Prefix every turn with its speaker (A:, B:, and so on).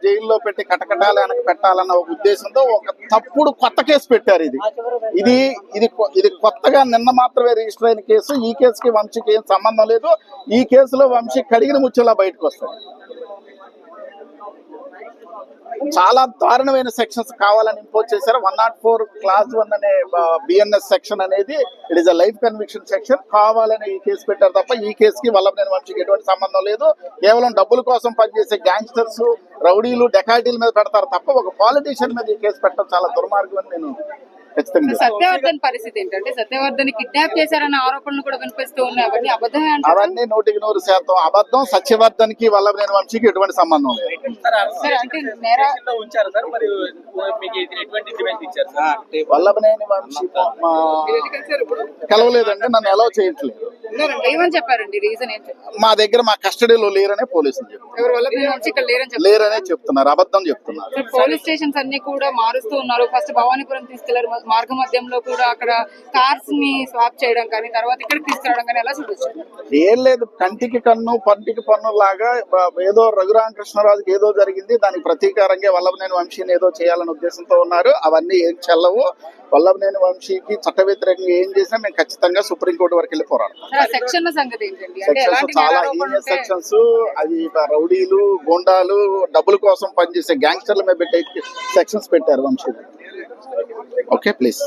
A: జైల్లో పెట్టి కటకటాలు వెనక పెట్టాలన్న ఒక ఉద్దేశంతో ఒక తప్పుడు కొత్త కేసు పెట్టారు. ఇది కొత్తగా నిన్న మాత్రమే రిజిస్టర్ అయిన కేసు. ఈ కేసుకి వంశీకి ఏం సంబంధం లేదు. ఈ కేసులో వంశీ కడిగిన ముచ్చలా బయటకు వస్తాడు. చాలా దారుణమైన సెక్షన్స్ కావాలని ఇంపోజ్ చేశారు. 104 Clause 1 అనే బిఎన్ఎస్ సెక్షన్ అనేది it is a life conviction section. కావాలని ఈ కేసు పెట్టారు తప్ప ఈ కేసుకి వల్లభనేని వంశీకి ఎటువంటి సంబంధం లేదు. కేవలం డబ్బుల కోసం పనిచేసే గ్యాంగ్స్టర్స్, రౌడీలు, డెకాయిటీల మీద పెడతారు తప్ప ఒక పాలిటీషియన్ మీద ఈ కేసు పెట్టడం చాలా దుర్మార్గం అని నేను ఖచ్చితంగా.
B: సత్యవర్ధన్ పరిస్థితి ఏంటంటే సత్యవర్ధన్ కిడ్నాప్ చేశారన్న ఆరోపణలు కూడా వినిపిస్తూ ఉన్నాయి. అవన్నీ అబద్ధమే అంటారు.
A: అవన్నీ 100% అబద్ధం. సత్యవర్ధన్ కి వల్లభనేని వంశీకి ఎటువంటి సంబంధం లేదు. వల్లభనేని వంశీ కలవలేదండి, నన్ను అలౌ చేయట్లేదు.
B: ఏమని చెప్పారండి? రీజన్ ఏంటి?
A: మా దగ్గర మా కస్టడీలో లేరనే పోలీసులు చెప్తున్నారు. లేరనే చెప్తున్నారు, అబద్ధం చెప్తున్నారు.
B: పోలీస్ స్టేషన్స్ అన్ని కూడా మారుస్తూ ఉన్నారు. ఫస్ట్ భవానీపురం తీసుకెళ్లారు, మార్గ మధ్యంలో కూడా అక్కడ కార్స్ ని స్వాప్ చేయడం కానీ తర్వాత ఇక్కడికి తీసుకురావడం కానీ ఎలా చూపిస్తారు?
A: ఏం లేదు, కంటికి కన్ను పంటికి పన్ను లాగా ఏదో రఘురామకృష్ణరాజుకి ఏదో జరిగింది, దానికి ప్రతీకారంగా వల్లభనేని వంశీని ఏదో చేయాలనే ఉద్దేశంతో ఉన్నారు. అవన్నీ ఏం చెల్లవు. వల్లభనేని వంశీకి చట్ట వ్యతిరేకంగా ఏం చేసినా మేము ఖచ్చితంగా సుప్రీంకోర్టు వరకు వెళ్ళి పోరాడతాం. సెక్షన్స్ చాలా హీనియస్ సెక్షన్స్. అది రౌడీలు, గోండాలు, డబ్బుల కోసం పనిచేసే గ్యాంగ్స్టర్ల మీద పెట్టే సెక్షన్స్ పెట్టారు వంశీ. Okay please.